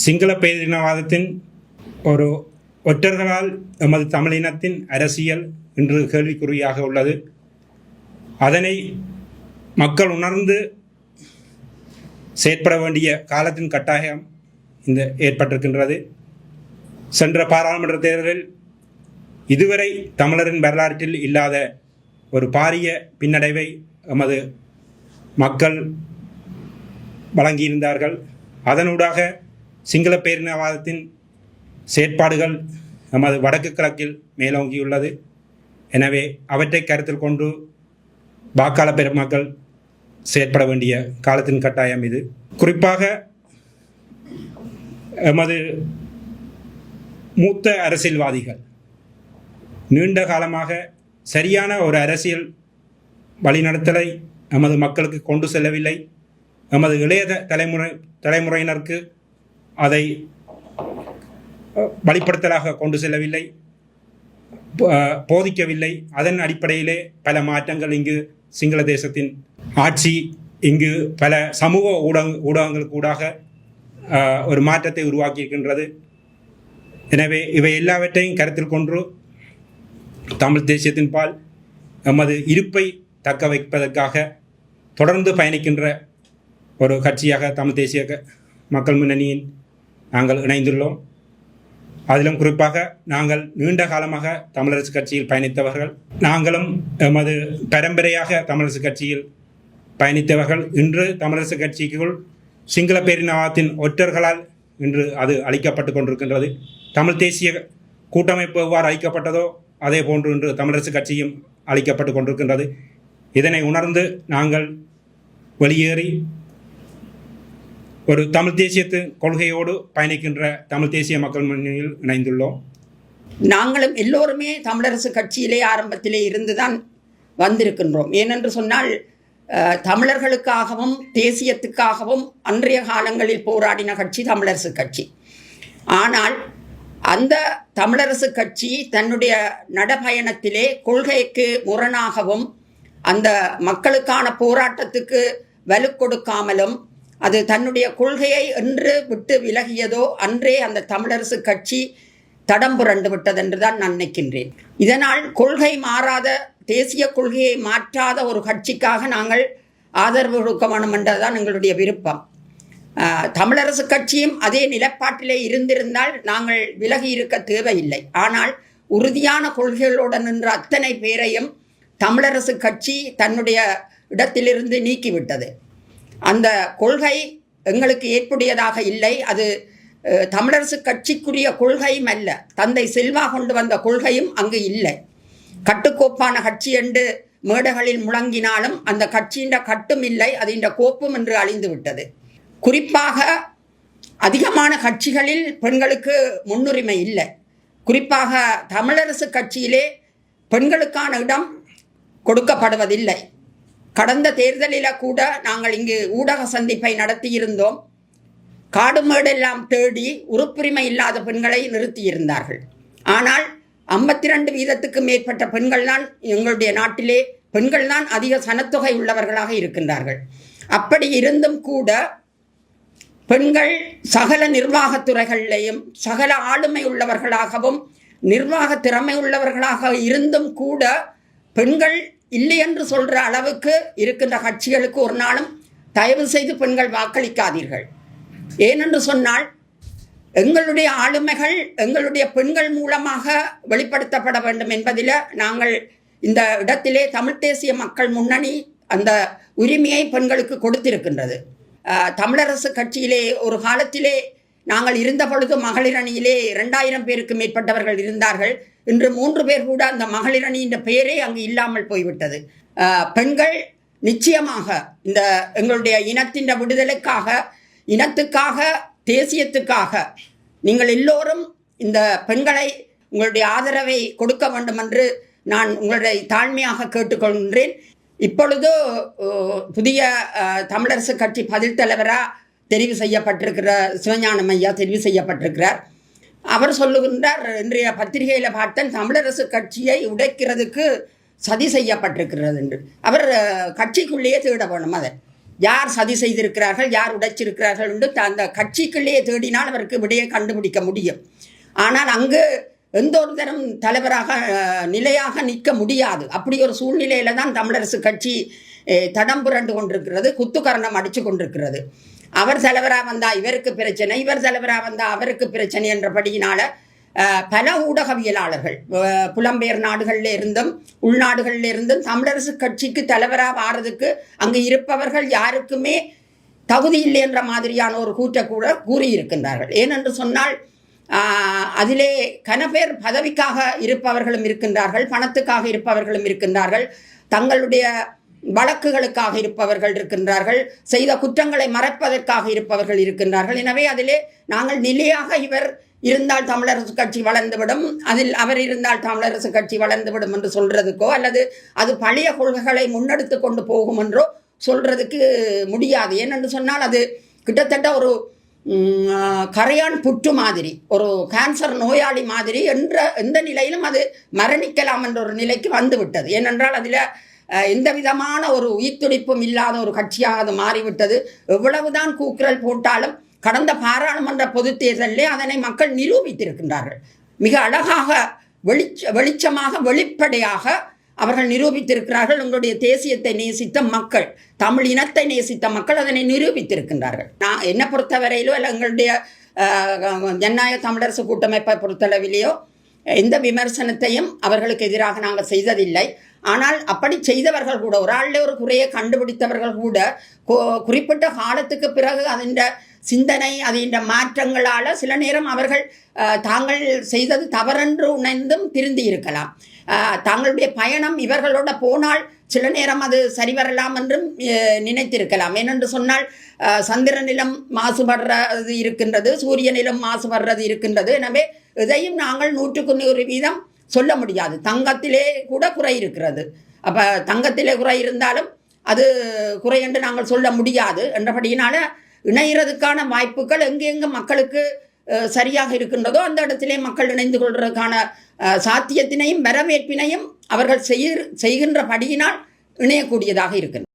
சிங்கள பேரினவாதத்தின் ஒரு ஒற்றர்களால் எமது தமிழினத்தின் அரசியல் இன்று கேள்விக்குறியாக உள்ளது. அதனை மக்கள் உணர்ந்து செயற்பட வேண்டிய காலத்தின் கட்டாயம் ஏற்பட்டிருக்கின்றது. சென்ற பாராளுமன்ற தேர்தலில் இதுவரை தமிழரின் வரலாற்றில் இல்லாத ஒரு பாரிய பின்னடைவை எமது மக்கள் வழங்கியிருந்தார்கள். அதனூடாக சிங்கள பேரினவாதத்தின் செயற்பாடுகள் நமது வடக்கு கிழக்கில் மேலோங்கியுள்ளது. எனவே அவற்றை கருத்தில் கொண்டு வாக்காள பெருமக்கள் செயற்பட வேண்டிய காலத்தின் கட்டாயம் இது. குறிப்பாக எமது மூத்த அரசியல்வாதிகள் நீண்ட காலமாக சரியான ஒரு அரசியல் வழிநடத்தலை எமது மக்களுக்கு கொண்டு செல்லவில்லை. எமது இளைய தலைமுறையினருக்கு அதை வழிப்படுத்தலாக கொண்டு செல்லவில்லை, போதிக்கவில்லை. அதன் அடிப்படையிலே பல மாற்றங்கள் இங்கு சிங்கள தேசத்தின் ஆட்சி இங்கு பல சமூக ஊடகங்களுக்கு ஊடாக ஒரு மாற்றத்தை உருவாக்கியிருக்கின்றது. எனவே இவை எல்லாவற்றையும் கருத்தில் கொண்டு தமிழ் தேசியத்தின் பால் எமது இருப்பை தக்க வைப்பதற்காக தொடர்ந்து பயணிக்கின்ற ஒரு கட்சியாக தமிழ் தேசிய மக்கள் முன்னணியின் நாங்கள் இணைந்துள்ளோம். அதிலும் குறிப்பாக நாங்கள் நீண்ட காலமாக தமிழரசு கட்சியில் பயணித்தவர்கள். நாங்களும் எமது பரம்பரையாக தமிழரசு கட்சியில் பயணித்தவர்கள். இன்று தமிழரசு கட்சிக்குள் சிங்கள பேரினவாதத்தின் ஒற்றர்களால் இன்று அது அளிக்கப்பட்டு கொண்டிருக்கின்றது. தமிழ் தேசிய கூட்டமைப்பு எவ்வாறு அளிக்கப்பட்டதோ அதே போன்று இன்று தமிழரசு கட்சியும் அளிக்கப்பட்டு கொண்டிருக்கின்றது. இதனை உணர்ந்து நாங்கள் வெளியேறி ஒரு தமிழ் தேசியத்தின் கொள்கையோடு பயணிக்கின்ற தமிழ் தேசிய மக்கள் முன்னணியில் இணைந்துள்ளோம். நாங்களும் எல்லோருமே தமிழரசு கட்சியிலே ஆரம்பத்திலே இருந்துதான் வந்திருக்கின்றோம். ஏனென்று சொன்னால் தமிழர்களுக்காகவும் தேசியத்துக்காகவும் அன்றைய காலங்களில் போராடின கட்சி தமிழரசு கட்சி. ஆனால் அந்த தமிழரசு கட்சி தன்னுடைய நடபயணத்திலே கொள்கைக்கு முரணாகவும் அந்த மக்களுக்கான போராட்டத்துக்கு வலு கொடுக்காமலும் அது தன்னுடைய கொள்கையை என்று விட்டு விலகியதோ அன்றே அந்த தமிழரசு கட்சி தடம் புரண்டு விட்டது என்று தான் நான் நினைக்கின்றேன். இதனால் கொள்கை மாறாத, தேசிய கொள்கையை மாற்றாத ஒரு கட்சிக்காக நாங்கள் ஆதரவு கொடுக்க வேண்டும் என்றதுதான் எங்களுடைய விருப்பம். தமிழரசு கட்சியும் அதே நிலப்பாட்டிலே இருந்திருந்தால் நாங்கள் விலகி இருக்க தேவையில்லை. ஆனால் உறுதியான கொள்கைகளோடு நின்ற அத்தனை பேரையும் தமிழரசு கட்சி தன்னுடைய இடத்திலிருந்து நீக்கிவிட்டது. அந்த கொள்கை எங்களுக்கு ஏற்புடையதாக இல்லை. அது தமிழரசு கட்சிக்குரிய கொள்கையும் அல்ல. தந்தை செல்வா கொண்டு வந்த கொள்கையும் அங்கு இல்லை. கட்டுக்கோப்பான கட்சி என்று மேடைகளில் முழங்கினாலும் அந்த கட்சியின் கட்டும் இல்லை, அதின் கோப்பும் என்று அழிந்து விட்டது. குறிப்பாக அதிகமான கட்சிகளில் பெண்களுக்கு முன்னுரிமை இல்லை. குறிப்பாக தமிழரசு கட்சியிலே பெண்களுக்கான இடம் கொடுக்கப்படுவதில்லை. கடந்த தேர்தலில் கூட நாங்கள் இங்கு ஊடக சந்திப்பை நடத்தியிருந்தோம். காடு மேடெல்லாம் தேடி உறுப்புரிமை இல்லாத பெண்களை நிறுத்தியிருந்தார்கள். ஆனால் 52% மேற்பட்ட பெண்கள் தான் எங்களுடைய நாட்டிலே பெண்கள் தான் அதிக சனத்தொகை உள்ளவர்களாக இருக்கின்றார்கள். அப்படி இருந்தும் கூட பெண்கள் சகல நிர்வாகத்துறைகளிலேயும் சகல ஆளுமை உள்ளவர்களாகவும் நிர்வாக திறமை உள்ளவர்களாக இருந்தும் கூட பெண்கள் இல்லை என்று சொல்கிற அளவுக்கு இருக்கின்ற கட்சிகளுக்கு ஒரு நாளும் தயவு செய்து பெண்கள் வாக்களிக்காதீர்கள். ஏனென்று சொன்னால் எங்களுடைய ஆளுமைகள் எங்களுடைய பெண்கள் மூலமாக வெளிப்படுத்தப்பட வேண்டும் என்பதில் நாங்கள் இந்த இடத்திலே தமிழ் தேசிய மக்கள் முன்னணி அந்த உரிமையை பெண்களுக்கு கொடுத்திருக்கின்றது. தமிழரசு கட்சியிலே ஒரு காலத்திலே நாங்கள் இருந்த பொழுது மகளிர் அணியிலே 2000 பேருக்கு மேற்பட்டவர்கள் இருந்தார்கள். இன்று 3 பேர் கூட அந்த மகளிர் அணியின் பெயரே அங்கு இல்லாமல் போய்விட்டது. பெண்கள் நிச்சயமாக இந்த எங்களுடைய இனத்தின் விடுதலைக்காக, இனத்துக்காக, தேசியத்துக்காக நீங்கள் எல்லோரும் இந்த பெண்களை உங்களுடைய ஆதரவை கொடுக்க வேண்டும் என்று நான் உங்களுடைய தாழ்மையாக கேட்டுக்கொள்கின்றேன். இப்பொழுது புதிய தமிழரசு கட்சி பதில் தலைவராக தெரிவு செய்யப்பட்டிருக்கிற சிவஞானம் ஐயா தெரிவு செய்யப்பட்டிருக்கிறார். அவர் சொல்லுகின்றார், இன்றைய பத்திரிகையில் பார்த்தேன் தமிழரசு கட்சியை உடைக்கிறதுக்கு சதி செய்யப்பட்டிருக்கிறது என்று. அவர் கட்சிக்குள்ளேயே தேட வேணும். அதை யார் சதி செய்திருக்கிறார்கள், யார் உடைச்சிருக்கிறார்கள் என்று அந்த கட்சிக்குள்ளேயே தேடினால் அவருக்கு விடையை கண்டுபிடிக்க முடியும். ஆனால் அங்கு எந்த ஒரு தரம் தலைவராக நிலையாக நிற்க முடியாது. அப்படி ஒரு சூழ்நிலையில தான் தமிழரசு கட்சி தடம் புரண்டு கொண்டிருக்கிறது, குத்துக்கரணம் அடித்து கொண்டிருக்கிறது. அவர் தலைவராக வந்தால் இவருக்கு பிரச்சனை, இவர் தலைவராக வந்தால் அவருக்கு பிரச்சனை என்றபடியினால பல ஊடகவியலாளர்கள் புலம்பெயர் நாடுகளில் இருந்தும் உள்நாடுகளில் இருந்தும் தமிழரசு கட்சிக்கு தலைவராக வாரதுக்கு அங்கு இருப்பவர்கள் யாருக்குமே தகுதி இல்லை என்ற மாதிரியான ஒரு கூற்றை கூட கூறியிருக்கின்றார்கள். ஏனென்று சொன்னால் அதிலே கனபேர் பதவிக்காக இருப்பவர்களும் இருக்கின்றார்கள், பணத்துக்காக இருப்பவர்களும் இருக்கின்றார்கள், தங்களுடைய வழக்குகளுக்காக இருப்பவர்கள் இருக்கின்றார்கள், செய்த குற்றங்களை மறைப்பதற்காக இருப்பவர்கள் இருக்கின்றார்கள். எனவே அதிலே நாங்கள் நிலையாக இவர் இருந்தால் தமிழரசு கட்சி வளர்ந்துவிடும், அதில் அவர் இருந்தால் தமிழரசு கட்சி வளர்ந்துவிடும் என்று சொல்றதுக்கோ அல்லது அது பழைய கொள்கைகளை முன்னெடுத்து கொண்டு போகும் என்றோ சொல்றதுக்கு முடியாது. ஏனென்று சொன்னால் அது கிட்டத்தட்ட ஒரு கரையான் புற்று மாதிரி, ஒரு கேன்சர் நோயாளி மாதிரி எந்த நிலையிலும் அது மரணிக்கலாம் என்ற ஒரு நிலைக்கு வந்து விட்டது. ஏனென்றால் அதில் எந்த விதமான ஒரு உயிர்த்துடிப்பும் இல்லாத ஒரு கட்சியாக அது மாறிவிட்டது. எவ்வளவுதான் கூக்குரல் போட்டாலும் கடந்த பாராளுமன்ற பொதுத் தேர்தலிலே அதனை மக்கள் நிரூபித்திருக்கின்றார்கள். மிக அழகாக வெளிச்சமாக வெளிப்படையாக அவர்கள் நிரூபித்திருக்கிறார்கள். உங்களுடைய தேசியத்தை நேசித்த மக்கள், தமிழ் இனத்தை நேசித்த மக்கள் அதனை நிரூபித்திருக்கின்றார்கள். நான் என்னை பொறுத்தவரையிலோ அல்ல எங்களுடைய ஜனநாயக தமிழரசு கூட்டமைப்பை பொறுத்தளவிலேயோ எந்த விமர்சனத்தையும் அவர்களுக்கு எதிராக நாங்கள் செய்ததில்லை. ஆனால் அப்படி செய்தவர்கள் கூட, ஒரு ஆளில் ஒரு குறையை கண்டுபிடித்தவர்கள் கூட குறிப்பிட்ட காலத்துக்கு பிறகு அதன் சிந்தனை அதன் மாற்றங்களால் சில நேரம் அவர்கள் தாங்கள் செய்தது தவறென்று உணர்ந்தும் திருந்தி இருக்கலாம். தாங்களுடைய பயணம் இவர்களோட போனால் சில நேரம் அது சரிவரலாம் என்றும் நினைத்திருக்கலாம். ஏனென்று சொன்னால் சந்திரனிலும் மாசுபடுறது இருக்கின்றது, சூரியனிலும் மாசுபடுறது இருக்கின்றது. எனவே இதையும் நாங்கள் 100% சொல்ல முடியாது. தங்கத்திலே கூட குறை இருக்கிறது. அப்போ தங்கத்திலே குறை இருந்தாலும் அது குறை என்று நாங்கள் சொல்ல முடியாது. என்றபடியினால இணைகிறதுக்கான வாய்ப்புகள் எங்கெங்கே மக்களுக்கு சரியாக இருக்கின்றதோ அந்த இடத்திலே மக்கள் இணைந்து கொள்வதற்கான சாத்தியத்தினையும் வரவேற்பினையும் அவர்கள் செய்கின்றபடியினால் இணையக்கூடியதாக இருக்கின்றது.